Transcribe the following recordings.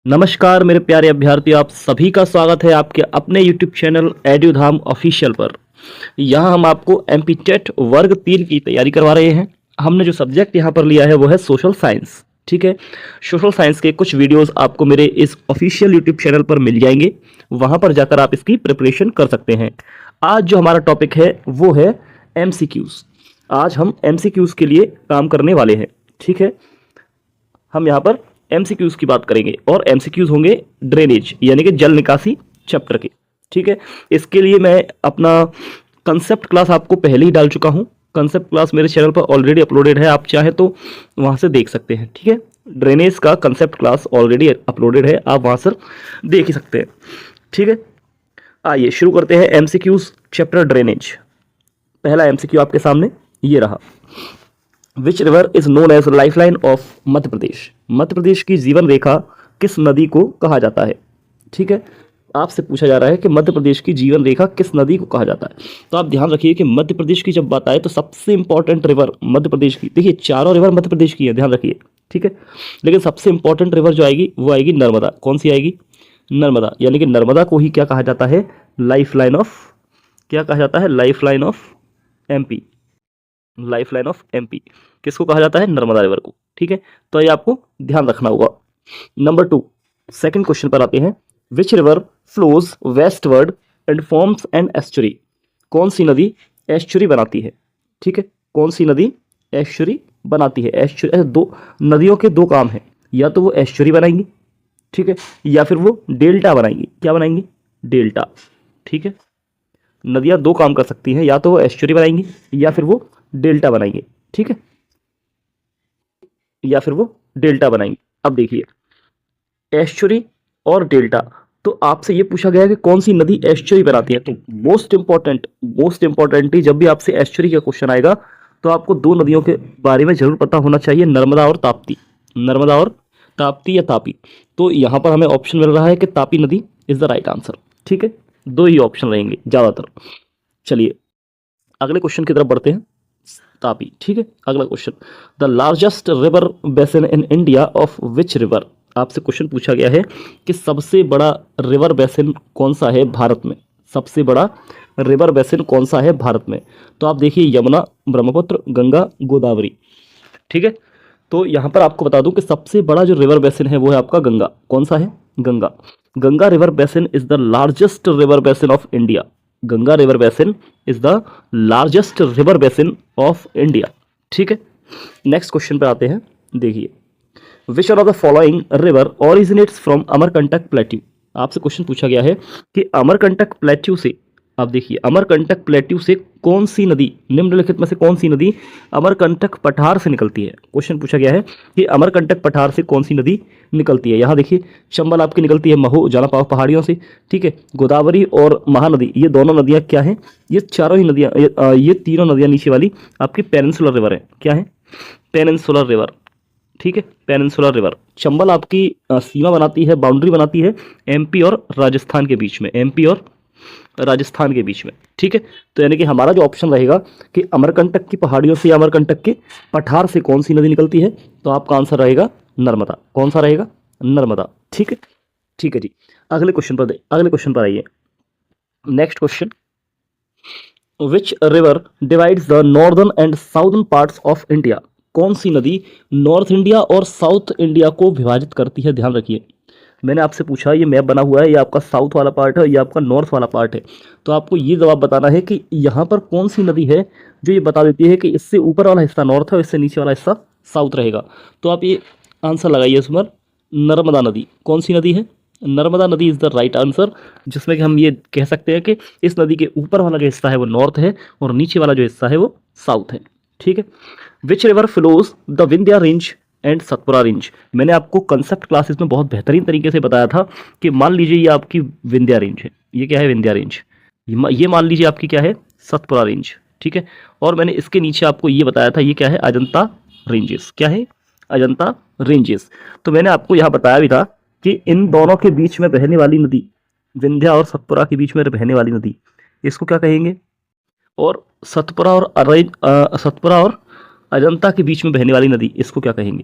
नमस्कार मेरे प्यारे अभ्यर्थियों, आप सभी का स्वागत है आपके अपने YouTube चैनल एड्यूधाम ऑफिशियल पर। यहाँ हम आपको एमपी टेट वर्ग 3 की तैयारी करवा रहे हैं। हमने जो सब्जेक्ट यहाँ पर लिया है वो है सोशल साइंस। ठीक है, सोशल साइंस के कुछ वीडियोस आपको मेरे इस ऑफिशियल YouTube चैनल पर मिल जाएंगे, वहाँ पर जाकर आप इसकी प्रिपरेशन कर सकते हैं। आज जो हमारा टॉपिक है वो है MCQs। आज हम MCQs के लिए काम करने वाले हैं। ठीक है, हम यहाँ पर MCQs की बात करेंगे और MCQs होंगे ड्रेनेज यानी कि जल निकासी चैप्टर के। ठीक है, इसके लिए मैं अपना कंसेप्ट क्लास आपको पहले ही डाल चुका हूँ। कंसेप्ट क्लास मेरे चैनल पर ऑलरेडी अपलोडेड है, आप चाहें तो वहाँ से देख सकते हैं। ठीक है, ड्रेनेज का कंसेप्ट क्लास ऑलरेडी अपलोडेड है, आप वहाँ से देख ही सकते हैं। ठीक है, आइए शुरू करते हैं MCQs चैप्टर ड्रेनेज। पहला MCQ आपके सामने ये रहा। Which river is known as lifeline of Madhya Pradesh. Madhya Pradesh की जीवन रेखा किस नदी को कहा जाता है? ठीक है, आपसे पूछा जा रहा है कि मध्य प्रदेश की जीवन रेखा किस नदी को कहा जाता है। तो आप ध्यान रखिए कि मध्य प्रदेश की जब बात आए तो सबसे इंपॉर्टेंट रिवर मध्य प्रदेश की, देखिए चारों रिवर मध्य प्रदेश की है, ध्यान रखिए। ठीक है, लेकिन सबसे इंपॉर्टेंट रिवर जो आएगी वो आएगी नर्मदा। कौन सी आएगी? नर्मदा। यानी कि नर्मदा को ही क्या कहा जाता है? लाइफ लाइन ऑफ, क्या कहा जाता है? Life line of MP। Life line of MP किसको कहा जाता है? नर्मदा रिवर को। ठीक है, तो ये आपको ध्यान रखना होगा। नंबर 2, सेकंड क्वेश्चन पर आते हैं। Which river flows westward and forms an estuary. कौन सी नदी एस्चुरी बनाती है? ठीक है, कौन सी नदी एस्चुरी बनाती है? एस्चुरी, दो नदियों के दो काम हैं, या तो वो एस्चुरी बनाएंगी, ठीक है, या फिर वो डेल्टा बनाएंगी। क्या बनाएंगी? डेल्टा। ठीक है, नदियां दो काम कर सकती हैं, या तो वो एस्चुरी बनाएंगी या फिर वो डेल्टा बनाएंगे। ठीक है, या फिर वो डेल्टा बनाएंगे। अब देखिए, एस्चुरी और डेल्टा, तो आपसे ये पूछा गया है कि कौन सी नदी एस्चुरी बनाती है। तो मोस्ट इंपॉर्टेंटली जब भी आपसे एस्चुरी का क्वेश्चन आएगा तो आपको दो नदियों के बारे में जरूर पता होना चाहिए, नर्मदा और ताप्ती। नर्मदा और ताप्ती या तापी। तो यहाँ पर हमें ऑप्शन मिल रहा है कि तापी नदी इज द राइट आंसर। ठीक है, दो ही ऑप्शन रहेंगे ज़्यादातर। चलिए अगले क्वेश्चन की तरफ बढ़ते हैं। तापी। ठीक है, अगला question. The largest river basin in India of which river. आपसे क्वेश्चन पूछा गया है कि सबसे बड़ा रिवर बेसिन कौन सा है भारत में। सबसे बड़ा रिवर बेसिन कौन सा है भारत में? तो आप देखिए, यमुना, ब्रह्मपुत्र, गंगा, गोदावरी। ठीक है, तो यहाँ पर आपको बता दूं कि सबसे बड़ा जो रिवर बेसिन है वो है आपका गंगा। कौन सा है? Ganga. Ganga river basin is the largest river basin of India. Ganga river basin is the largest river basin of India. ठीक है, नेक्स्ट क्वेश्चन पे आते हैं। देखिए, विच of the following river originates from Amarkantak plateau. आपसे क्वेश्चन पूछा गया है कि अमरकंटक प्लेट्यू से, आप देखिए, अमरकंटक प्लेट्यू से कौन सी नदी, निम्नलिखित में से कौन सी नदी अमरकंटक पठार से निकलती है। क्वेश्चन पूछा गया है कि अमरकंटक पठार से कौन सी नदी निकलती है। यहाँ देखिए, चंबल आपकी निकलती है महू जानापाव पहाड़ियों से। ठीक है, गोदावरी और महानदी, ये दोनों नदियाँ क्या हैं? ये चारों ही नदियाँ, ये तीनों नदियाँ नीचे वाली आपकी पेनिनसुलर रिवर है। क्या है? Peninsular river. ठीक है, पेनिनसुलर रिवर। चंबल आपकी सीमा बनाती है, बाउंड्री बनाती है MP और राजस्थान के बीच में, MP और राजस्थान के बीच में। ठीक है, तो यानी कि हमारा जो ऑप्शन रहेगा कि अमरकंटक की पहाड़ियों से या अमरकंटक के पठार से कौन सी नदी निकलती है, तो आपका आंसर रहेगा नर्मदा। कौन सा रहेगा? नर्मदा। ठीक है, ठीक है जी। अगले क्वेश्चन पर आइए। Next question. Which river divides the northern and southern parts of India. कौन सी नदी नॉर्थ इंडिया और साउथ इंडिया को विभाजित करती है? ध्यान रखिए, मैंने आपसे पूछा, ये मैप बना हुआ है, ये आपका साउथ वाला पार्ट है, ये आपका नॉर्थ वाला पार्ट है। तो आपको ये जवाब बताना है कि यहाँ पर कौन सी नदी है जो ये बता देती है कि इससे ऊपर वाला हिस्सा नॉर्थ है और इससे नीचे वाला हिस्सा साउथ रहेगा। तो आप ये आंसर लगाइए इस पर, नर्मदा नदी। कौन सी नदी है? नर्मदा नदी इज़ द राइट आंसर, जिसमें कि हम ये कह सकते हैं कि इस नदी के ऊपर वाला जो हिस्सा है वो नॉर्थ है और नीचे वाला जो हिस्सा है वो साउथ है। ठीक है, विच river flows the Vindhya range and Satpura range. मैंने आपको कंसेप्ट क्लासेस में बहुत बेहतरीन तरीके से बताया था कि मान लीजिए ये आपकी विंध्या रेंज है। ये क्या है? विंध्या रेंज। ये मान लीजिए आपकी क्या है? सतपुरा रेंज। ठीक है, और मैंने इसके नीचे आपको ये बताया था, ये क्या है? अजंता रेंजेस। क्या है? अजंता रेंजेस। तो मैंने आपको यहाँ बताया भी था कि इन दोनों के बीच में बहने वाली नदी, विंध्या और सतपुरा के बीच में बहने वाली नदी, इसको क्या कहेंगे? और सतपुरा और अजंता के बीच में बहने वाली नदी, इसको क्या कहेंगे?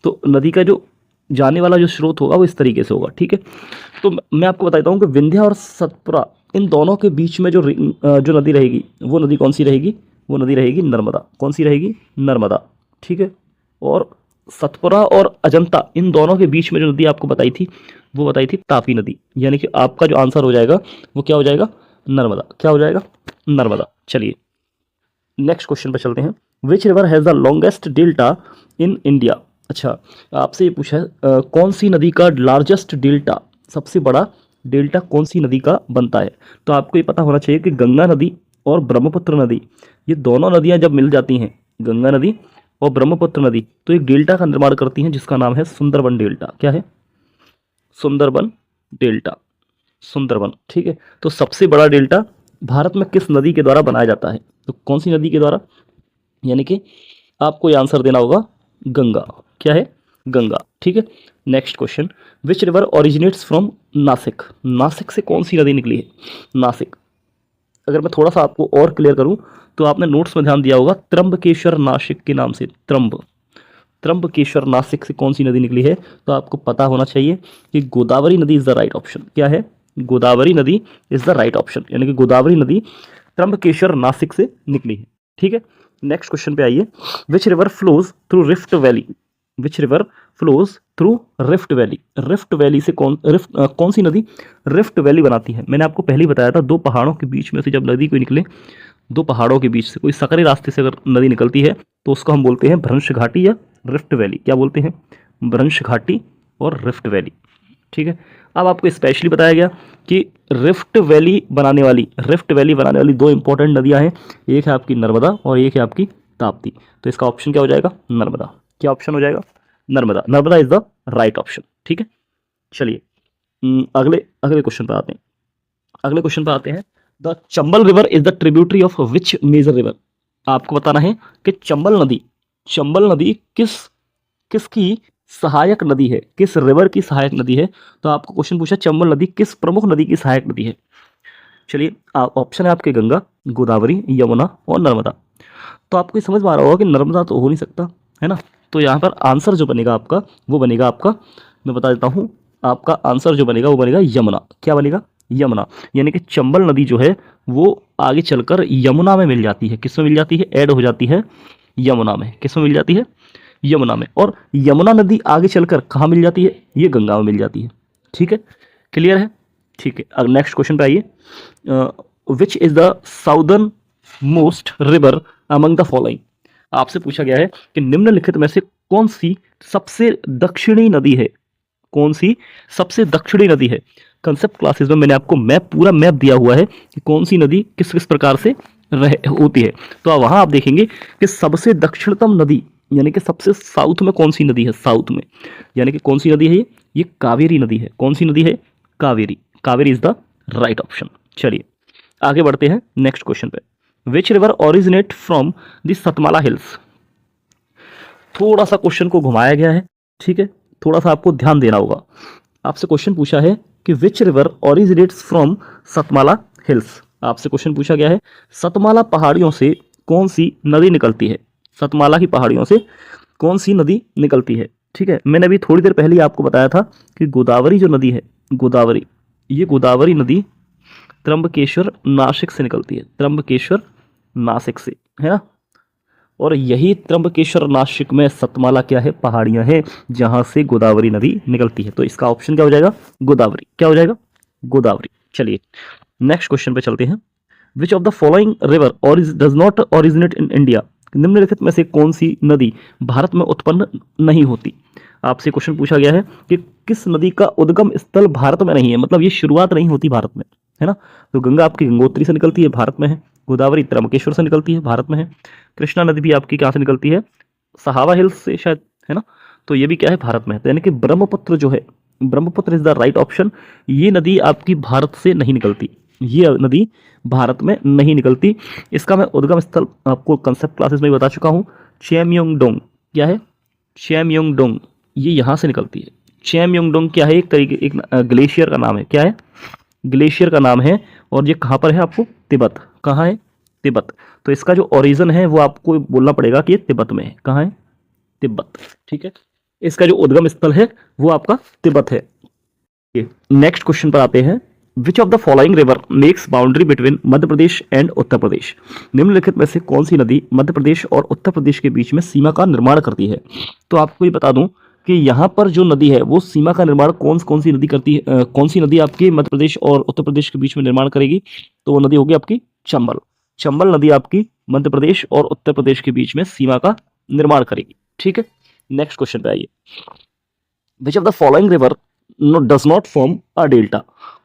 तो नदी का जो जाने वाला जो स्रोत होगा वो इस तरीके से होगा, ठीक है। तो मैं आपको बताता हूँ कि विंध्या और सतपुरा इन दोनों के बीच में जो नदी रहेगी, वो नदी कौन सी रहेगी? वो नदी रहेगी नर्मदा। कौन सी रहेगी? नर्मदा, ठीक है। और सतपुरा और अजंता इन दोनों के बीच में जो नदी आपको बताई थी, वो बताई थी तापी नदी। यानी कि आपका जो आंसर हो जाएगा वो क्या हो जाएगा? नर्मदा। क्या हो जाएगा? नर्मदा। चलिए नेक्स्ट क्वेश्चन पर चलते हैं। Which river has the longest delta in India? अच्छा, आपसे ये पूछा है कौन सी नदी का लार्जेस्ट डेल्टा, सबसे बड़ा डेल्टा कौन सी नदी का बनता है? तो आपको ये पता होना चाहिए कि गंगा नदी और ब्रह्मपुत्र नदी, ये दोनों नदियां जब मिल जाती हैं, गंगा नदी और ब्रह्मपुत्र नदी, तो एक डेल्टा का निर्माण करती हैं जिसका नाम है सुंदरबन डेल्टा। क्या है? सुंदरबन डेल्टा। सुंदरबन, ठीक है। तो सबसे बड़ा डेल्टा भारत में किस नदी के द्वारा बनाया जाता है? तो कौन सी नदी के द्वारा? यानी कि आपको ये आंसर देना होगा गंगा। क्या है? गंगा, ठीक है। Next question, which river originates from Nashik? Nashik से कौन सी नदी निकली है? नासिक, अगर मैं थोड़ा सा आपको और क्लियर करूं तो आपने नोट्स में ध्यान दिया होगा त्र्यंबकेश्वर नासिक के नाम से। त्र्यंबकेश्वर नासिक से कौन सी नदी निकली है? तो आपको पता होना चाहिए कि गोदावरी नदी इज द राइट ऑप्शन। क्या है? गोदावरी नदी इज द राइट ऑप्शन, यानी कि गोदावरी नदी त्र्यंबकेश्वर नासिक से निकली है, ठीक है। नेक्स्ट क्वेश्चन पे आइए। Which river flows through rift valley? Which river flows through rift valley? Rift valley से कौन सी नदी रिफ्ट वैली बनाती है? मैंने आपको पहले ही बताया था, दो पहाड़ों के बीच में से जब नदी कोई निकले, दो पहाड़ों के बीच से कोई सकरे रास्ते से अगर नदी निकलती है तो उसको हम बोलते हैं भ्रंश घाटी या रिफ्ट वैली। क्या बोलते हैं? भ्रंश घाटी और रिफ्ट वैली, ठीक है। अब आपको स्पेशली बताया गया कि रिफ्ट वैली बनाने वाली दो इंपॉर्टेंट नदियां हैं, एक है आपकी नर्मदा और एक है आपकी ताप्ती। तो इसका ऑप्शन क्या हो जाएगा? नर्मदा। क्या ऑप्शन हो जाएगा? Narmada. Narmada is the right option, ठीक है। चलिए अगले अगले क्वेश्चन पर आते हैं। अगले क्वेश्चन पर आते हैं। The Chambal river is the tributary of which major river? आपको बताना है कि चंबल नदी किसकी सहायक नदी है, किस रिवर की सहायक नदी है? तो आपको क्वेश्चन पूछा चंबल नदी किस प्रमुख नदी की सहायक नदी है? चलिए ऑप्शन है आपके गंगा, गोदावरी, यमुना और नर्मदा। तो आपको ये समझ में आ रहा होगा कि नर्मदा तो हो नहीं सकता, है ना। तो यहाँ पर आंसर जो बनेगा आपका, वो बनेगा आपका, मैं बता देता हूँ, आपका आंसर जो बनेगा वो बनेगा यमुना। क्या बनेगा? यमुना। यानी कि चंबल नदी जो है वो आगे चलकर यमुना में मिल जाती है। किस में मिल जाती है? ऐड हो जाती है यमुना में। किस में मिल जाती है? यमुना में। और यमुना नदी आगे चलकर कहाँ मिल जाती है? ये गंगा में मिल जाती है, ठीक है। क्लियर है? ठीक है। अब नेक्स्ट क्वेश्चन पे आइए। विच is the southern most river among the following? आपसे पूछा गया है कि निम्नलिखित में से कौन सी सबसे दक्षिणी नदी है? कौन सी सबसे दक्षिणी नदी है? कंसेप्ट क्लासेस में मैंने आपको पूरा मैप दिया हुआ है कि कौन सी नदी किस किस प्रकार से होती है। तो वहां आप देखेंगे कि सबसे दक्षिणतम नदी, यानी कि सबसे साउथ में कौन सी नदी है? साउथ में, यानी कि कौन सी नदी है? ये कावेरी नदी है। कौन सी नदी है? Kaveri. Kaveri is the right option. चलिए आगे बढ़ते हैं नेक्स्ट क्वेश्चन पे। Which river originate from the Satmala hills? थोड़ा सा क्वेश्चन को घुमाया गया है, ठीक है, थोड़ा सा आपको ध्यान देना होगा। आपसे क्वेश्चन पूछा है कि which river originates from Satmala hills? आपसे क्वेश्चन पूछा गया है सतमाला पहाड़ियों से कौन सी नदी निकलती है? सतमाला की पहाड़ियों से कौन सी नदी निकलती है? ठीक है, मैंने अभी थोड़ी देर पहले ही आपको बताया था कि गोदावरी जो नदी है, गोदावरी, ये गोदावरी नदी त्र्यंबकेश्वर नासिक से निकलती है। त्र्यंबकेश्वर नासिक से, है ना। और यही त्र्यंबकेश्वर नासिक में सतमाला क्या है? पहाड़ियां हैं जहां से गोदावरी नदी निकलती है। तो इसका ऑप्शन क्या हो जाएगा? गोदावरी। क्या हो जाएगा? गोदावरी। चलिए नेक्स्ट क्वेश्चन पे चलते हैं। Which of the following river और does not originate in India? निम्नलिखित में से कौन सी नदी भारत में उत्पन्न नहीं होती? आपसे क्वेश्चन पूछा गया है कि किस नदी का उद्गम स्थल भारत में नहीं है, मतलब ये शुरुआत नहीं होती भारत में, है ना। तो गंगा आपकी गंगोत्री से निकलती है, भारत में है। गोदावरी त्र्यंबकेश्वर से निकलती है, भारत में है। कृष्णा नदी भी आपकी कहाँ से निकलती है? सहावा हिल्स से शायद, है ना। तो ये भी क्या है? भारत में है। तो यानी कि ब्रह्मपुत्र जो है, Brahmaputra is the right option. ये नदी आपकी भारत से नहीं निकलती, ये नदी भारत में नहीं निकलती। इसका मैं उद्गम स्थल आपको कंसेप्ट क्लासेस में बता चुका हूँ, चेमयोंगडोंग। क्या है? चेमयोंगडोंग, ये यहाँ से निकलती है। चेमयोंगडोंग क्या है? एक तरीके, एक ग्लेशियर का नाम है। क्या है? ग्लेशियर का नाम है। और ये कहाँ पर है? आपको तिब्बत। कहाँ है? तिब्बत। तो इसका जो ओरिजिन है वो आपको बोलना पड़ेगा कि ये तिब्बत में है। कहाँ है? तिब्बत। ठीक है, इसका जो उद्गम स्थल है वो आपका तिब्बत है। नेक्स्ट क्वेश्चन पर आते हैं। Which of the following river makes boundary between Madhya Pradesh and Uttar Pradesh? निम्नलिखित में से कौन सी नदी मध्य प्रदेश और उत्तर प्रदेश के बीच में सीमा का निर्माण करती है? तो आपको ये बता दूं कि यहाँ पर जो नदी है वो सीमा का निर्माण कौन सी नदी करती है, कौन सी नदी आपकी मध्य प्रदेश और उत्तर प्रदेश के बीच में निर्माण करेगी? तो वो नदी होगी आपकी चंबल। चंबल नदी आपकी मध्य प्रदेश और उत्तर प्रदेश के बीच में सीमा का निर्माण करेगी। ठीक है, नेक्स्ट क्वेश्चन पे आइए। Which of the following river does not form a delta?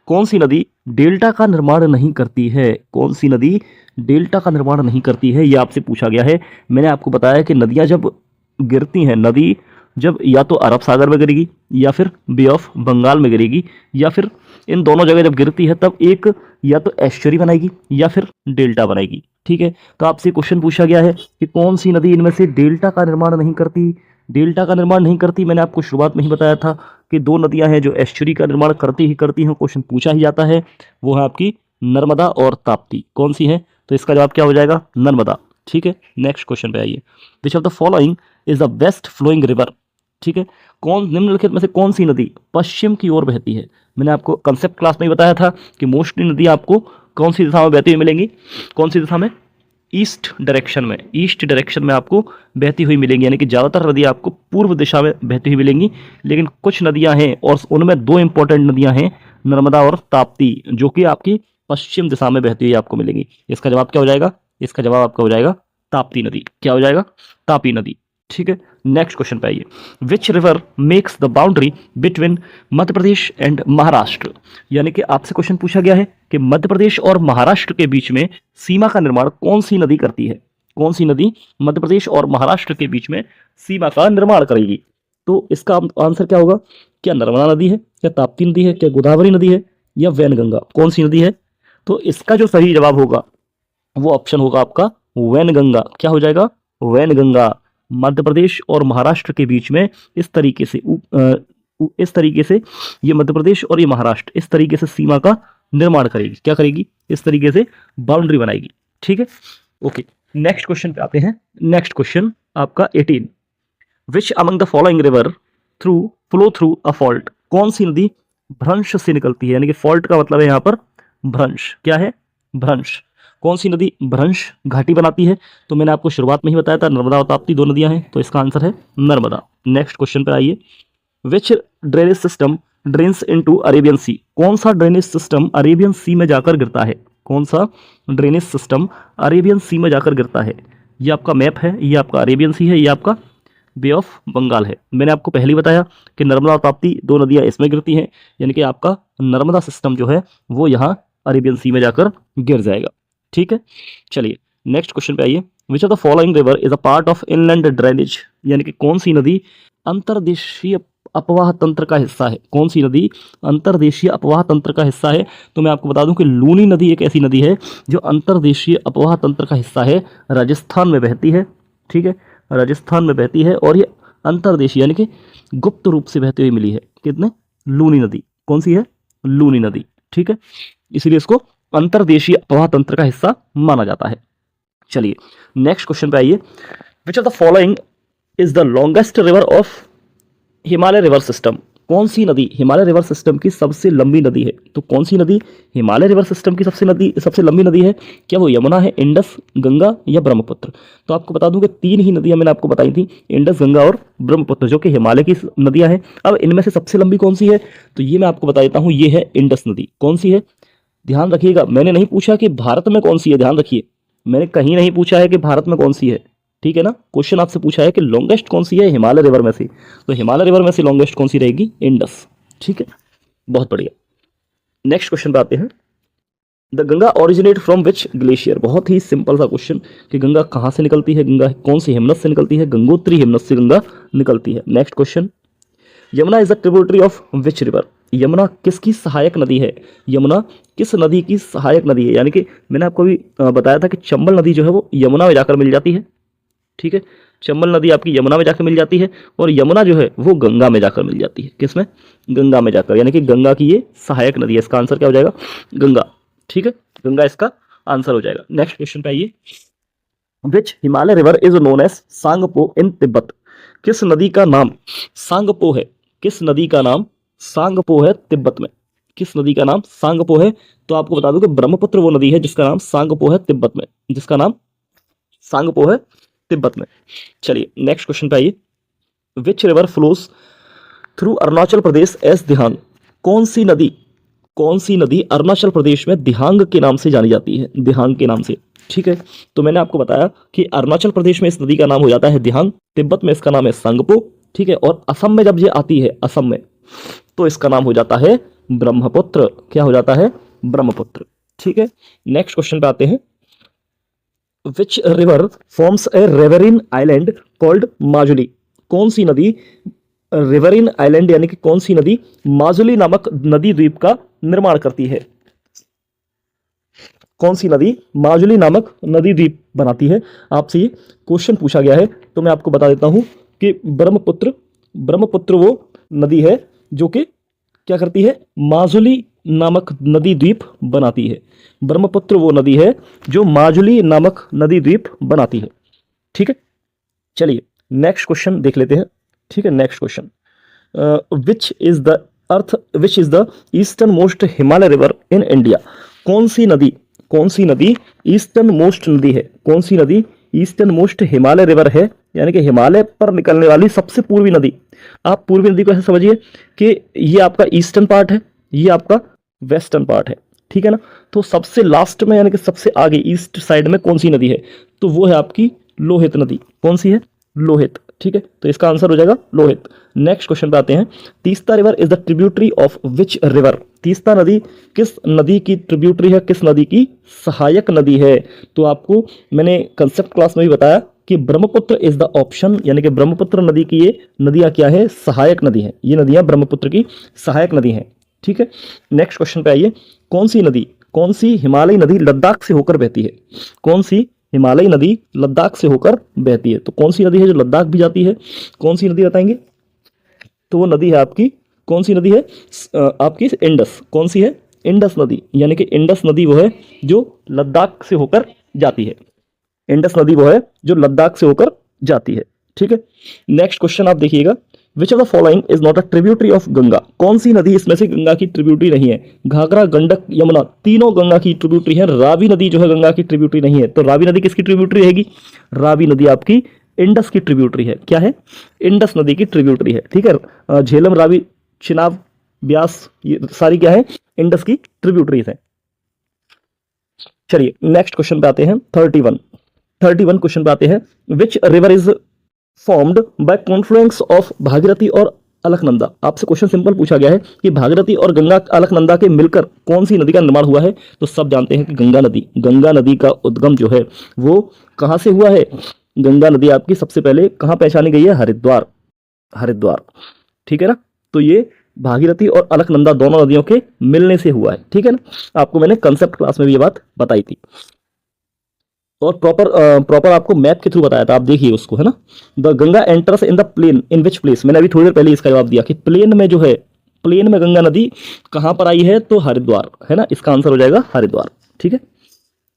कौन सी नदी डेल्टा का निर्माण नहीं करती है? कौन सी नदी डेल्टा का निर्माण नहीं करती है, यह आपसे पूछा गया है। मैंने आपको बताया कि नदियां जब गिरती हैं, नदी जब या तो अरब सागर में गिरेगी या फिर बे ऑफ बंगाल में गिरेगी या फिर इन दोनों जगह जब गिरती है तब एक या तो एस्चुरी बनाएगी या फिर डेल्टा बनाएगी। ठीक है, तो आपसे क्वेश्चन पूछा गया है कि कौन सी नदी इनमें से डेल्टा का निर्माण नहीं करती? डेल्टा का निर्माण नहीं करती, मैंने आपको शुरुआत में ही बताया था कि दो नदियां हैं जो एस्चुरी का निर्माण करती हैं, क्वेश्चन पूछा ही जाता है। वो है आपकी नर्मदा और ताप्ती। कौन सी है? तो इसका जवाब क्या हो जाएगा? नर्मदा। ठीक है, नेक्स्ट क्वेश्चन पे आइए। Which of the following is the west flowing river? ठीक है, कौन निम्नलिखित में से कौन सी नदी पश्चिम की ओर बहती है? मैंने आपको कंसेप्ट क्लास में ही बताया था कि मोस्टली नदी आपको कौन सी दिशा में बहती हुई मिलेंगी? कौन सी दिशा में? ईस्ट डायरेक्शन में। ईस्ट डायरेक्शन में आपको बहती हुई मिलेंगी, यानी कि ज़्यादातर नदियाँ आपको पूर्व दिशा में बहती हुई मिलेंगी, लेकिन कुछ नदियाँ हैं और उनमें दो इंपॉर्टेंट नदियाँ हैं, नर्मदा और ताप्ती, जो कि आपकी पश्चिम दिशा में बहती हुई आपको मिलेंगी। इसका जवाब क्या हो जाएगा? इसका जवाब आपका हो जाएगा ताप्ती नदी। क्या हो जाएगा? तापी नदी। ठीक है, नेक्स्ट क्वेश्चन पे आइए। Which river makes the boundary between Madhya Pradesh and Maharashtra? यानी कि आपसे क्वेश्चन पूछा गया है कि मध्य प्रदेश और महाराष्ट्र के बीच में सीमा का निर्माण कौन सी नदी करती है? कौन सी नदी मध्य प्रदेश और महाराष्ट्र के बीच में सीमा का निर्माण करेगी? तो इसका आंसर क्या होगा? क्या नर्मदा नदी है, क्या ताप्ती नदी है, क्या गोदावरी नदी है, या वैनगंगा? कौन सी नदी है? तो इसका जो सही जवाब होगा वो ऑप्शन होगा आपका वैनगंगा। क्या हो जाएगा? वैनगंगा। मध्य प्रदेश और महाराष्ट्र के बीच में इस तरीके से ये मध्य प्रदेश और ये महाराष्ट्र इस तरीके से सीमा का निर्माण करेगी। क्या करेगी? इस तरीके से बाउंड्री बनाएगी। ठीक है, ओके, नेक्स्ट क्वेश्चन पे आते हैं। नेक्स्ट क्वेश्चन आपका 18। Which among the following river flow through a fault? कौन सी नदी भ्रंश से निकलती है? यानी कि फॉल्ट का मतलब है यहाँ पर भ्रंश। क्या है? भ्रंश। कौन सी नदी भ्रंश घाटी बनाती है? तो मैंने आपको शुरुआत में ही बताया था नर्मदा और ताप्ती दो नदियां हैं, तो इसका आंसर है नर्मदा। नेक्स्ट क्वेश्चन पर आइए। Which drainage system drains into Arabian sea? कौन सा ड्रेनेज सिस्टम अरेबियन सी में जाकर गिरता है? कौन सा ड्रेनेज सिस्टम अरेबियन सी में जाकर गिरता है? ये आपका मैप है, ये आपका अरेबियन सी है, ये आपका बे ऑफ बंगाल है। मैंने आपको पहले ही बताया कि नर्मदा और ताप्ती दो नदियां इसमें गिरती हैं, यानी कि आपका नर्मदा सिस्टम जो है वो यहाँ अरेबियन सी में जाकर गिर जाएगा। ठीक है, चलिए नेक्स्ट क्वेश्चन पे आइए। Which of the following river is a part of inland drainage? यानी कि कौन सी नदी अंतर्देशीय अपवाह तंत्र का हिस्सा है? कौन सी नदी अंतर्देशीय अपवाह तंत्र का हिस्सा है? तो मैं आपको बता दूं कि लूनी नदी एक ऐसी नदी है जो अंतर्देशीय अपवाह तंत्र का हिस्सा है, राजस्थान में बहती है। ठीक है, राजस्थान में बहती है और ये अंतर्देशीय यानी कि गुप्त रूप से बहती हुई मिली है। कितने? लूनी नदी। कौन सी है? लूनी नदी। ठीक है, इसलिए इसको अंतर्देशीय अपवाह तंत्र का हिस्सा माना जाता है। चलिए नेक्स्ट क्वेश्चन पे आइए। Which of the following is the longest river of Himalaya river system? कौन सी नदी हिमालय रिवर सिस्टम की सबसे लंबी नदी है? तो कौन सी नदी हिमालय रिवर सिस्टम की सबसे लंबी नदी है? क्या वो यमुना है, इंडस, गंगा या ब्रह्मपुत्र? तो आपको बता दूं कि तीन ही नदियां मैंने आपको बताई थी, इंडस, गंगा और ब्रह्मपुत्र, जो कि हिमालय की नदियां हैं। अब इनमें से सबसे लंबी कौन सी है? तो ये मैं आपको बता देता हूं, ये है इंडस नदी। कौन सी है? ध्यान रखिएगा, मैंने नहीं पूछा कि भारत में कौन सी है, ध्यान रखिए, मैंने कहीं नहीं पूछा है कि भारत में कौन सी है। ठीक है ना, क्वेश्चन आपसे पूछा है कि लॉन्गेस्ट कौन सी है हिमालय रिवर में से, तो हिमालय रिवर में से लॉन्गेस्ट कौन सी रहेगी? इंडस। ठीक है, बहुत बढ़िया। नेक्स्ट क्वेश्चन पे आते हैं। The Ganga originate from which glacier? बहुत ही सिंपल सा क्वेश्चन कि गंगा कहाँ से निकलती है, गंगा कौन सी हिमनद से निकलती है? गंगोत्री हिमनद से गंगा निकलती है। Next question. Yamuna is the tributary of which river? Yamuna किसकी सहायक नदी है? यमुना किस नदी की सहायक नदी है? यानी कि मैंने आपको भी बताया था कि चंबल नदी जो है वो यमुना में जाकर मिल जाती है। ठीक है, चंबल नदी आपकी यमुना में जाकर मिल जाती है और यमुना जो है वो गंगा में जाकर मिल जाती है। किसमें? गंगा में जाकर, यानी कि गंगा की ये सहायक नदी है। इसका आंसर क्या हो जाएगा? गंगा। ठीक है, गंगा इसका आंसर हो जाएगा। नेक्स्ट क्वेश्चन पे आइए। Which Himalaya river is known as Tsangpo in Tibet? किस नदी का नाम सांगपो है? किस नदी का नाम सांगपो है तिब्बत में? किस नदी का नाम सांगपो है? तो आपको बता दूं कि ब्रह्मपुत्र वो नदी है जिसका नाम सांगपो है तिब्बत में, जिसका नाम सांगपो है तिब्बत में। चलिए नेक्स्ट क्वेश्चन पे आइए। Which river flows through Arunachal Pradesh as Dihang? कौन सी नदी अरुणाचल प्रदेश में दिहांग के नाम से जानी जाती है? दिहांग के नाम से, ठीक है। तो मैंने आपको बताया कि अरुणाचल प्रदेश में इस नदी का नाम हो जाता है दिहांग, तिब्बत में इसका नाम है सांगपो, ठीक है। और असम में जब ये आती है, असम में, तो इसका नाम हो जाता है ब्रह्मपुत्र। क्या हो जाता है? ब्रह्मपुत्र, ठीक है। नेक्स्ट क्वेश्चन पे आते हैं। Which river forms a riverine island called Majuli? कौन सी नदी रिवरिन आइलैंड यानी कि कौन सी नदी माजुली नामक नदी द्वीप का निर्माण करती है? कौन सी नदी माजुली नामक नदी द्वीप बनाती है? आपसे ये क्वेश्चन पूछा गया है, तो मैं आपको बता देता हूं कि ब्रह्मपुत्र वो नदी है जो कि क्या करती है? माजुली नामक नदी द्वीप बनाती है। ब्रह्मपुत्र वो नदी है जो माजुली नामक नदी द्वीप बनाती है, ठीक है। चलिए नेक्स्ट क्वेश्चन देख लेते हैं, ठीक है। Next question, which is the eastern most Himalaya river in India? कौन सी नदी ईस्टर्न मोस्ट नदी है? कौन सी नदी ईस्टर्न मोस्ट हिमालय रिवर है, यानी कि हिमालय पर निकलने वाली सबसे पूर्वी नदी? आप पूर्वी नदी को ऐसे समझिए कि ये आपका ईस्टर्न पार्ट है, ये आपका वेस्टर्न पार्ट है, ठीक है ना। तो सबसे लास्ट में यानी कि सबसे आगे ईस्ट साइड में कौन सी नदी है? तो वो है आपकी लोहित नदी। कौन सी है? लोहित, ठीक है। तो इसका आंसर हो जाएगा लोहित। नेक्स्ट क्वेश्चन पे आते हैं। Teesta river is the tributary of which river? Teesta नदी किस नदी की ट्रिब्यूटरी है, किस नदी की सहायक नदी है? तो आपको मैंने कंसेप्ट क्लास में भी बताया कि ब्रह्मपुत्र इज द ऑप्शन, यानी कि ब्रह्मपुत्र नदी की ये नदियां क्या है? सहायक नदी है। ये नदियां ब्रह्मपुत्र की सहायक नदी हैं, ठीक है। नेक्स्ट क्वेश्चन पे आइए। कौन सी हिमालयी नदी लद्दाख से होकर बहती है? कौन सी हिमालयी नदी लद्दाख से होकर बहती है? तो कौन सी नदी है जो लद्दाख भी जाती है? कौन सी नदी बताएंगे? तो वो नदी है आपकी, कौन सी नदी है? आपकी इंडस। कौन सी है? इंडस नदी, यानी कि इंडस नदी वो है जो लद्दाख से होकर जाती है। इंडस नदी वो है जो लद्दाख से होकर जाती है, ठीक है। नेक्स्ट क्वेश्चन आप देखिएगा। विच of the following is not a tributary of Ganga? कौन सी नदी इसमें से गंगा की ट्रिब्यूटरी नहीं है? घाघरा, गंडक, यमुना तीनों गंगा की ट्रिब्यूटरी है। रावी नदी जो है गंगा की ट्रिब्यूटरी नहीं है। तो रावी नदी किसकी ट्रिब्यूटरी रहेगी? रावी नदी आपकी इंडस की ट्रिब्यूटरी है। क्या है? इंडस नदी की ट्रिब्यूटरी है, ठीक है। झेलम, रावी, चिनाब, ब्यास, ये सारी क्या है? इंडस की ट्रिब्यूटरीज है। चलिए नेक्स्ट क्वेश्चन पे आते हैं। 31 क्वेश्चन पे आते हैं। Which river is formed by Confluence of Bhagirathi और अलकनंदा? आपसे क्वेश्चन सिंपल पूछा गया है कि भागीरथी और गंगा अलकनंदा के मिलकर कौन सी नदी का निर्माण हुआ है? तो सब जानते हैं कि गंगा नदी का उद्गम जो है वो कहां से हुआ है? गंगा नदी आपकी सबसे पहले कहां पहचानी गई है? हरिद्वार, ठीक है ना। तो ये भागीरथी और अलकनंदा दोनों नदियों के मिलने से हुआ है, ठीक है ना। आपको मैंने कंसेप्ट क्लास में भी ये बात बताई थी और प्रॉपर आपको मैप के थ्रू बताया था, आप देखिए उसको, है ना। The Ganga enters in the plain in which place? मैंने अभी थोड़ी देर पहले इसका जवाब दिया कि प्लेन में जो है, प्लेन में गंगा नदी कहां पर आई है? तो हरिद्वार, है ना। इसका आंसर हो जाएगा हरिद्वार, ठीक है।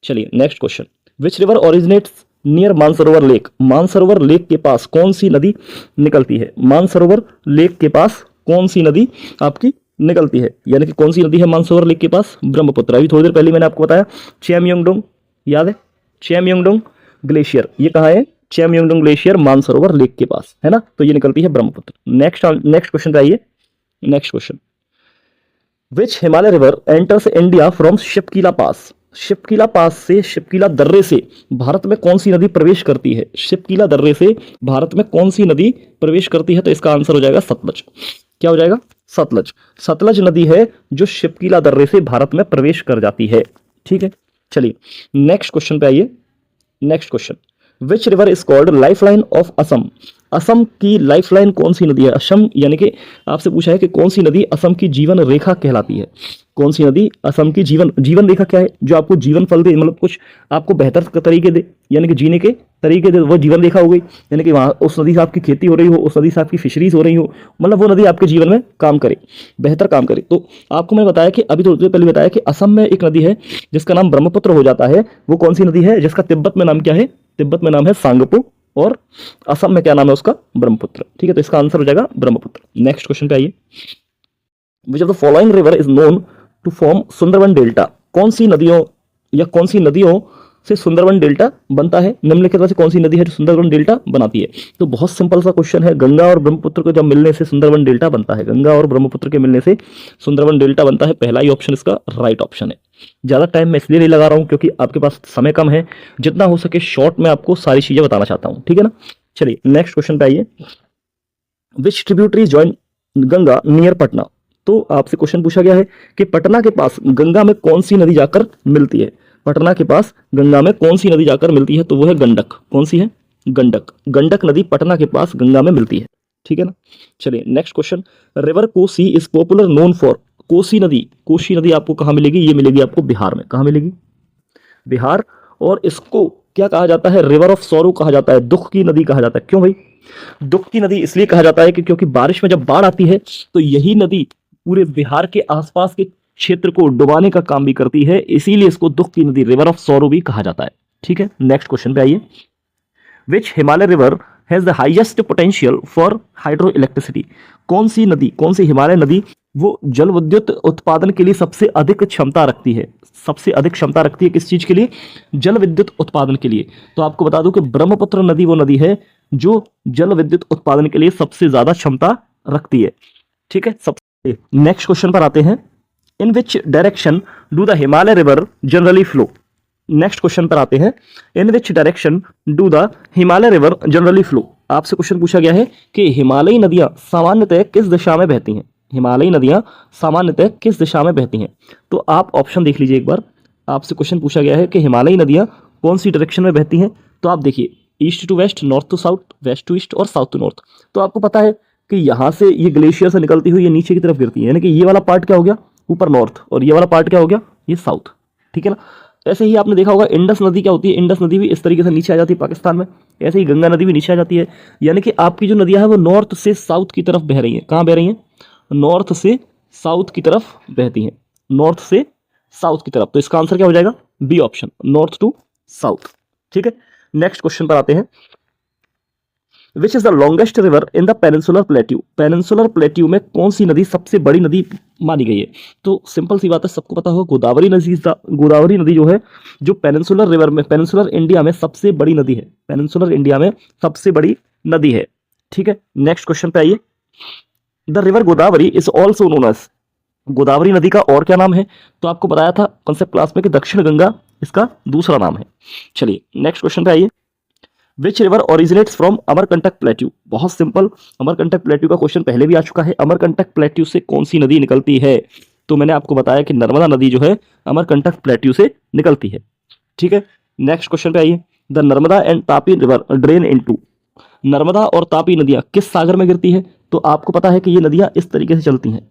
चलिए next question. Which river originates near Mansarovar lake? Mansarovar lake के पास कौन सी नदी निकलती है? मानसरोवर लेक के पास कौन सी नदी आपकी निकलती है, यानी कि कौन सी नदी है मानसरोवर लेक के पास? ब्रह्मपुत्र। अभी थोड़ी देर पहले मैंने आपको बताया चेमयंगडोंग, याद है? चेमयंगडोंग ग्लेशियर ये कहाँ है? चेमयंगडोंग ग्लेशियर मानसरोवर लेक के पास, है ना। तो ये निकलती है ब्रह्मपुत्र। नेक्स्ट क्वेश्चन पे आइए। Next question. Which Himalaya river enters India from Shipkila पास? शिपकीला पास से, शिपकीला दर्रे से भारत में कौन सी नदी प्रवेश करती है? शिपकीला दर्रे से भारत में कौन सी नदी प्रवेश करती है? तो इसका आंसर हो जाएगा सतलज। क्या हो जाएगा? सतलज नदी है जो शिपकीला दर्रे से भारत में प्रवेश कर जाती है, ठीक है। चलिए नेक्स्ट क्वेश्चन पे आइए। Next question. Which river is called lifeline of Assam? Assam की लाइफलाइन कौन सी नदी है? असम यानी कि आपसे पूछा है कि कौन सी नदी असम की जीवन रेखा कहलाती है? कौन सी नदी असम की जीवन रेखा क्या है? जो आपको जीवन फल दे, मतलब कुछ आपको बेहतर तरीके दे, यानी कि जीने के तरीके दे, वो जीवन रेखा हो गई। यानी कि वहाँ उस नदी से आपकी खेती हो रही हो, उस नदी से आपकी फिशरीज हो रही हो, मतलब वो नदी आपके जीवन में काम करे, बेहतर काम करे। तो आपको मैंने बताया कि अभी थोड़ी देर पहले बताया कि असम में एक नदी है जिसका नाम ब्रह्मपुत्र हो जाता है। वो कौन सी नदी है जिसका तिब्बत में नाम क्या है? तिब्बत में नाम है सांगपो, और असम में क्या नाम है उसका, ब्रह्मपुत्र। ठीक है, तो इसका आंसर हो जाएगा ब्रह्मपुत्र। नेक्स्ट क्वेश्चन पे आइए, which of the following river is known to form Sundarban delta, कौन सी नदियों या कौन सी नदियों से सुंदरवन डेल्टा बनता है, निम्नलिखित में से कौन सी नदी है जो सुंदरवन डेल्टा बनाती है। तो बहुत सिंपल सा क्वेश्चन है, गंगा और ब्रह्मपुत्र को जब मिलने से सुंदरवन डेल्टा बनता है, गंगा और ब्रह्मपुत्र के मिलने से सुंदरवन डेल्टा बनता है, पहला ही ऑप्शन इसका राइट ऑप्शन है। ज्यादा टाइम मैं इसलिए नहीं लगा रहा हूं क्योंकि आपके पास समय कम है, जितना हो सके शॉर्ट में आपको सारी चीजें बताना चाहता हूं, ठीक है ना। चलिए नेक्स्ट क्वेश्चन पे आइए, which tributary join Ganga near Patna, तो आपसे क्वेश्चन पूछा गया है कि पटना के पास गंगा में कौन सी नदी जाकर मिलती है, पटना के पास गंगा में कौन सी नदी जाकर मिलती है, तो वो है गंडक। कौन सी है, गंडक। गंडक नदी पटना के पास गंगा में मिलती है, ठीक है ना। चलिए next question, river Kosi is popular known for, Kosi नदी आपको कहां मिलेगी, ये मिलेगी आपको बिहार में। कहां मिलेगी, बिहार। और इसको क्या कहा जाता है, रिवर ऑफ सॉरो कहा जाता है, दुख की नदी कहा जाता है। क्यों भाई, दुख की नदी इसलिए कहा जाता है कि क्योंकि बारिश में जब बाढ़ आती है तो यही नदी पूरे बिहार के आसपास के क्षेत्र को डुबाने का काम भी करती है, इसीलिए इसको दुख की नदी, रिवर ऑफ सॉरो भी कहा जाता है, ठीक है। नेक्स्ट क्वेश्चन पे आइए, which Himalaya river has the highest potential for hydro electricity, कौन सी नदी, कौन सी हिमालय नदी वो जल विद्युत उत्पादन के लिए सबसे अधिक क्षमता रखती है, सबसे अधिक क्षमता रखती है किस चीज के लिए, जल विद्युत उत्पादन के लिए। तो आपको बता दूं कि ब्रह्मपुत्र नदी वो नदी है जो जल विद्युत उत्पादन के लिए सबसे ज्यादा क्षमता रखती है, ठीक है। सबसे नेक्स्ट क्वेश्चन पर आते हैं, in which direction do the Himalaya river generally flow, next question पर आते हैं, in which direction do the Himalaya river generally flow, आपसे क्वेश्चन पूछा गया है कि हिमालयी नदियां सामान्यतः किस दिशा में बहती हैं, हिमालयी नदियां सामान्यतः किस दिशा में बहती हैं। तो आप ऑप्शन देख लीजिए एक बार, आपसे क्वेश्चन पूछा गया है कि हिमालयी नदियां कौन सी डायरेक्शन में बहती हैं, तो आप देखिए east to west, north to south, west to east और साउथ टू नॉर्थ। तो आपको पता है कि यहां से ये ग्लेशियर से निकलती हुई ये नीचे की तरफ गिरती है, यानी कि ये वाला पार्ट क्या हो गया, ऊपर नॉर्थ, और ये वाला पार्ट क्या हो गया, ये साउथ, ठीक है ना। ऐसे ही आपने देखा होगा इंडस नदी क्या होती है, इंडस नदी भी इस तरीके से नीचे आ जाती है पाकिस्तान में, ऐसे ही गंगा नदी भी नीचे आ जाती है, यानी कि आपकी जो नदियां हैं वो नॉर्थ से साउथ की तरफ बह रही हैं। कहाँ बह रही हैं, नॉर्थ से साउथ की तरफ बहती हैं, नॉर्थ से साउथ की तरफ। तो इसका आंसर क्या हो जाएगा, B option, north to south, ठीक है। नेक्स्ट क्वेश्चन पर आते हैं, which is the longest river in the peninsular plateau, peninsular plateau में कौन सी नदी सबसे बड़ी नदी मानी गई है। तो सिंपल सी बात है, सबको पता होगा गोदावरी नदी, गोदावरी नदी जो है जो पेनिनसुलर रिवर में, पेनिनसुलर इंडिया में सबसे बड़ी नदी है, पेनिनसुलर इंडिया में सबसे बड़ी नदी है, ठीक है। नेक्स्ट क्वेश्चन पे आइए, the river Godavari is also known as, Godavari नदी का और क्या नाम है, तो आपको बताया था कॉन्सेप्ट क्लास में कि दक्षिण गंगा इसका दूसरा नाम है। चलिए नेक्स्ट क्वेश्चन पे आइए, which river originates from Amarkantak plateau, बहुत सिंपल, अमरकंटक प्लेट्यू का क्वेश्चन पहले भी आ चुका है, अमरकंटक प्लेट्यू से कौन सी नदी निकलती है, तो मैंने आपको बताया कि नर्मदा नदी जो है अमरकंटक प्लेट्यू से निकलती है, ठीक है। नेक्स्ट क्वेश्चन पे आइए, the Narmada and Tapi river drain into, Narmada और तापी नदियां किस सागर में गिरती है, तो आपको पता है कि ये नदियां इस तरीके से चलती हैं,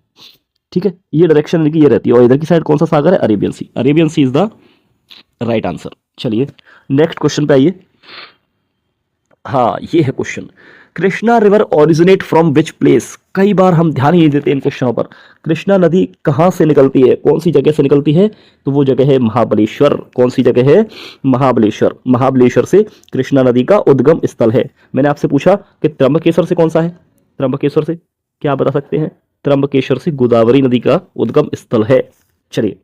ठीक है, ये डायरेक्शन इनकी ये रहती है, और इधर की साइड कौन सा सागर है, Arabian sea, Arabian sea is the right answer. चलिए नेक्स्ट क्वेश्चन पे आइए, हाँ ये है question, Krishna river originate from which place, कई बार हम ध्यान ही नहीं देते इन क्वेश्चनों पर, कृष्णा नदी कहाँ से निकलती है, कौन सी जगह से निकलती है, तो वो जगह है महाबलेश्वर। कौन सी जगह है, महाबलेश्वर, महाबलेश्वर से कृष्णा नदी का उद्गम स्थल है। मैंने आपसे पूछा कि त्र्यंबकेश्वर से कौन सा है, त्र्यंबकेश्वर से क्या आप बता सकते हैं, त्र्यंबकेश्वर से गोदावरी नदी का उद्गम स्थल है। चलिए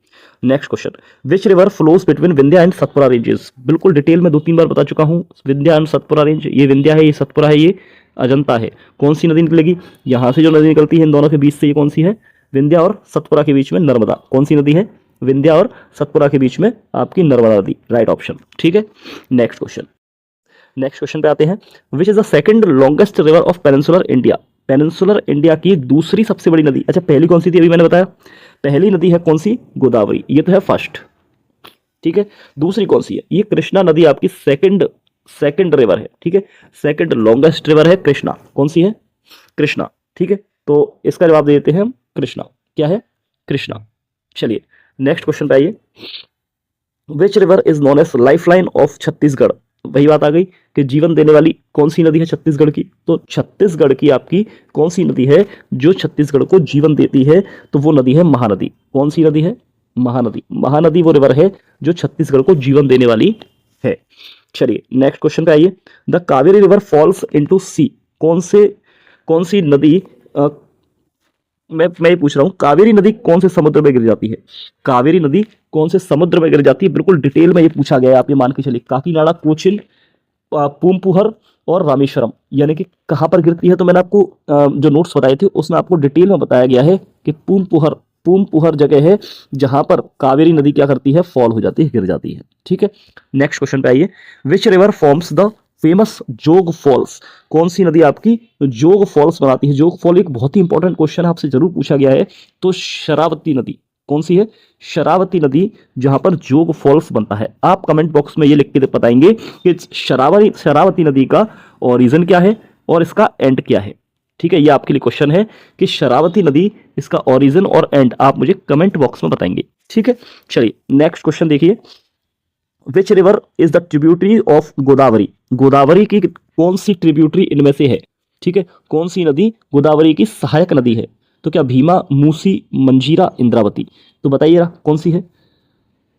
next question, which river flows between Vindhya and Satpura ranges, बिल्कुल डिटेल में 2-3 बार बता चुका हूं, विंध्या एंड सतपुरा रेंज, ये विंध्या है, ये सतपुरा है, ये अजंता है। कौन सी नदी निकलेगी, यहां से जो नदी निकलती है इन दोनों के बीच से, ये कौन सी है, विंध्या और सतपुरा के बीच में नर्मदा। कौन सी नदी है, विंध्या और सतपुरा के बीच में आपकी नर्मदा नदी, राइट ऑप्शन, ठीक है। नेक्स्ट क्वेश्चन पे आते हैं, which is the second longest river of peninsular India, peninsular India की दूसरी सबसे बड़ी नदी, अच्छा पहली कौन सी थी, अभी मैंने बताया, पहली नदी है कौन सी, गोदावरी, ये तो है फर्स्ट, ठीक है। दूसरी कौन सी है, ये कृष्णा नदी आपकी सेकंड रिवर है, ठीक है, सेकंड लॉन्गेस्ट रिवर है कृष्णा। कौन सी है, कृष्णा, ठीक है। तो इसका जवाब दे देते हैं हम कृष्णा, क्या है, कृष्णा। चलिए नेक्स्ट क्वेश्चन पे आइए, which river is known as lifeline of Chhattisgarh, वही बात आ गई कि जीवन देने वाली कौन सी नदी है छत्तीसगढ़ की, तो छत्तीसगढ़ की आपकी कौन सी नदी है जो छत्तीसगढ़ को जीवन देती है, तो वो नदी है महानदी। कौन सी नदी है, महानदी, महानदी वो रिवर है जो छत्तीसगढ़ को जीवन देने वाली है। चलिए नेक्स्ट क्वेश्चन पे आइए। The Kaveri river falls into sea, कौन सी नदी मैं ये पूछ रहा हूँ, कावेरी नदी कौन से समुद्र में गिर जाती है? कावेरी नदी कौन से समुद्र में गिर जाती है? बिल्कुल डिटेल में ये पूछा गया है, आप ये मान के चलिए। काकीनाडा, कोचिन, पूमपुहर और रामेश्वरम, यानी कि कहाँ पर गिरती है? तो मैंने आपको जो नोट्स बताए थे उसमें आपको डिटेल में बताया गया है कि पूमपुहर जगह है जहां पर कावेरी नदी क्या करती है? फॉल हो जाती है, गिर जाती है। ठीक है, नेक्स्ट क्वेश्चन पे आइए। Which river forms the famous जोग फॉल्स? कौन सी नदी आपकी जोग फॉल्स बनाती है? जोग फॉल एक बहुत ही इंपॉर्टेंट क्वेश्चन है, आपसे जरूर पूछा गया है। तो शरावती नदी कौन सी है? शरावती नदी, जहां पर जोग फॉल्स बनता है। आप कमेंट बॉक्स में ये लिख के बताएंगे कि शरावती नदी का ओरिजिन क्या है और इसका एंड क्या है। ठीक है, ये आपके लिए क्वेश्चन है कि शरावती नदी, इसका ओरिजिन और एंड आप मुझे कमेंट बॉक्स में बताएंगे। ठीक है, चलिए नेक्स्ट क्वेश्चन देखिए। विच river is the tributary of Godavari? Godavari की कौन सी ट्रिब्यूटरी इनमें से है? ठीक है, कौन सी नदी गोदावरी की सहायक नदी है? तो क्या भीमा, मूसी, मंजीरा, इंद्रावती? तो बताइए कौन सी है?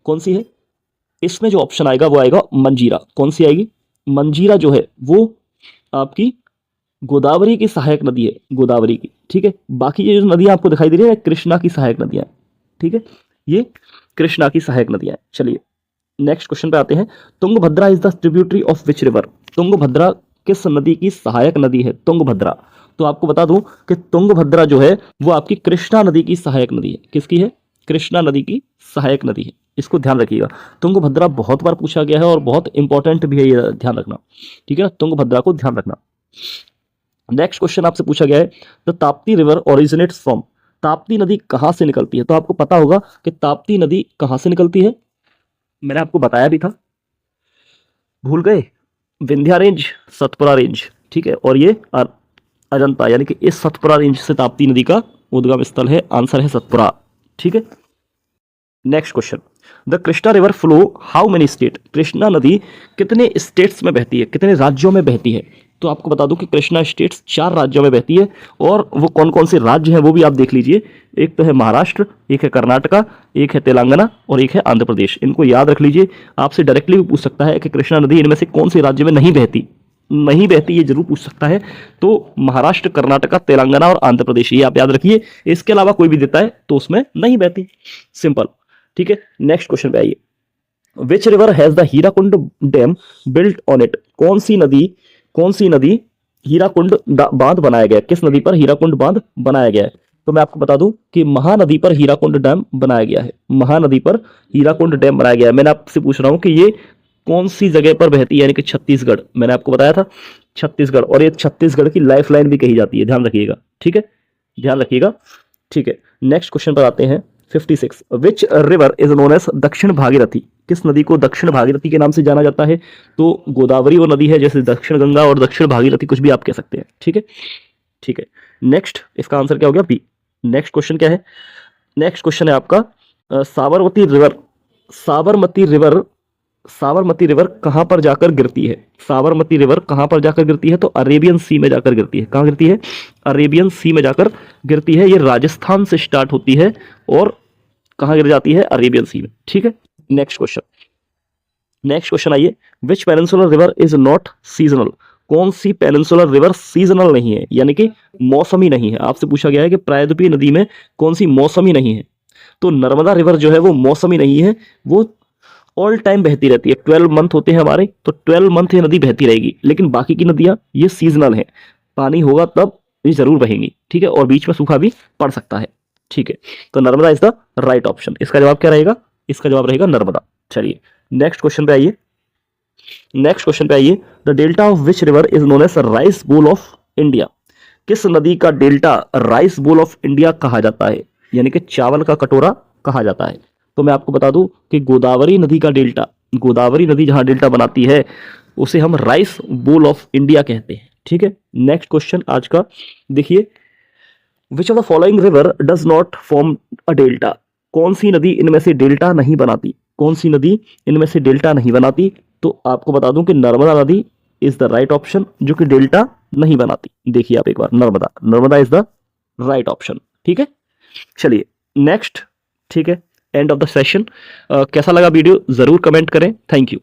कौन सी है? इसमें जो ऑप्शन आएगा वो आएगा मंजीरा। कौन सी आएगी? मंजीरा जो है वो आपकी गोदावरी की सहायक नदी है, गोदावरी की। ठीक है, बाकी ये जो नदियां आपको दिखाई दे रही है कृष्णा की सहायक नदियां। ठीक है, ये कृष्णा की सहायक नदियां। चलिए नेक्स्ट क्वेश्चन पे आते हैं। Tungabhadra is the tributary of which river? Tungabhadra किस नदी की सहायक नदी है? तुंगभद्रा, तो आपको बता दूं कि तुंगभद्रा जो है वो आपकी कृष्णा नदी की सहायक नदी है। किसकी है? कृष्णा नदी की सहायक नदी है, इसको ध्यान रखिएगा। तुंगभद्रा बहुत बार पूछा गया है और बहुत इंपॉर्टेंट भी है, ये ध्यान रखना। ठीक है ना, तुंगभद्रा को ध्यान रखना। नेक्स्ट क्वेश्चन आपसे पूछा गया है, the Tapti river originates from? Tapti नदी कहां से निकलती है? तो आपको पता होगा कि ताप्ती नदी कहां से निकलती है, मैंने आपको बताया भी था, भूल गए? Vindhya range, Satpura range. ठीक है, और ये अजंता, यानी कि इस सतपुरा रेंज से ताप्ती नदी का उद्गम स्थल है। आंसर है सतपुरा। ठीक है, next question. The Krishna river flow how many state? Krishna नदी कितने स्टेट्स में बहती है, कितने राज्यों में बहती है? तो आपको बता दूं कि कृष्णा स्टेट्स 4 राज्यों में बहती है, और वो कौन कौन से राज्य हैं वो भी आप देख लीजिए। एक तो है महाराष्ट्र, एक है कर्नाटका, एक है तेलंगाना और एक है आंध्र प्रदेश। इनको याद रख लीजिए। आपसे डायरेक्टली भी पूछ सकता है कि कृष्णा नदी इनमें से कौन से राज्य में नहीं बहती, ये जरूर पूछ सकता है। तो महाराष्ट्र, कर्नाटका, तेलंगाना और आंध्र प्रदेश, ये आप याद रखिए। इसके अलावा कोई भी देता है तो उसमें नहीं बहती, सिंपल। ठीक है, नेक्स्ट क्वेश्चन पे आइए। Which river has the Hirakud dam built on it? कौन सी नदी हीराकुंड बांध बनाया गया? किस नदी पर हीराकुंड बांध बनाया गया है? तो मैं आपको बता दूं कि महानदी पर हीराकुंड डैम बनाया गया है। महानदी पर हीराकुंड डैम बनाया गया है। मैंने आपसे पूछ रहा हूं कि ये कौन सी जगह पर बहती है, यानी कि छत्तीसगढ़। मैंने आपको बताया था छत्तीसगढ़, और ये छत्तीसगढ़ की लाइफलाइन भी कही जाती है, ध्यान रखिएगा। ठीक है, ध्यान रखिएगा। ठीक है, नेक्स्ट क्वेश्चन पर आते हैं। 56 which river is known as Dakshin Bhagirathi? किस नदी को दक्षिण भागीरथी के नाम से जाना जाता है? तो गोदावरी वो नदी है, जैसे दक्षिण गंगा और दक्षिण भागीरथी कुछ भी आप कह सकते हैं। ठीक है, ठीक है, नेक्स्ट इसका आंसर क्या हो गया? बी। नेक्स्ट क्वेश्चन क्या है? नेक्स्ट क्वेश्चन है आपका साबरमती रिवर। साबरमती रिवर कहां पर जाकर गिरती है? साबरमती रिवर कहां पर जाकर गिरती है? तो अरेबियन सी में जाकर गिरती है। कहां गिरती है? अरेबियन सी में जाकर गिरती है। ये राजस्थान से स्टार्ट होती है और कहां गिर जाती है? अरेबियन सी में। ठीक है, नेक्स्ट क्वेश्चन आइए। Which peninsular river is not seasonal? कौन सी पेनिनसुलर रिवर सीजनल नहीं है, यानी कि मौसमी नहीं है? आपसे पूछा गया है कि प्रायद्वीपीय नदी में कौन सी मौसमी नहीं है? तो नर्मदा रिवर जो है वो मौसमी नहीं है, वो ऑल टाइम बहती रहती है। 12 मंथ होते हैं हमारे, तो 12 मंथ ये नदी बहती रहेगी। लेकिन बाकी की नदियां ये सीजनल है, पानी होगा तब ये जरूर बहेंगी। ठीक है, और बीच में सूखा भी पड़ सकता है। ठीक है, तो Narmada is the right option. इसका जवाब क्या रहेगा? इसका जवाब रहेगा नर्मदा। चलिए नेक्स्ट क्वेश्चन पे आइए। The delta of which river is known as rice bowl of India? किस नदी का delta rice bowl of India कहा जाता है, यानी कि चावल का कटोरा कहा जाता है? तो मैं आपको बता दूं कि गोदावरी नदी का डेल्टा, गोदावरी नदी जहां डेल्टा बनाती है उसे हम राइस बोल ऑफ इंडिया कहते हैं। ठीक है, नेक्स्ट क्वेश्चन आज का देखिए। विच of the following river does not form a delta? कौन सी नदी इनमें से डेल्टा नहीं बनाती? कौन सी नदी इनमें से डेल्टा नहीं बनाती? तो आपको बता दूं कि नर्मदा नदी इज द राइट ऑप्शन, जो कि डेल्टा नहीं बनाती। देखिए आप एक बार, Narmada is the right option. ठीक है, चलिए नेक्स्ट। ठीक है, एंड ऑफ द सेशन। कैसा लगा वीडियो जरूर कमेंट करें। Thank you.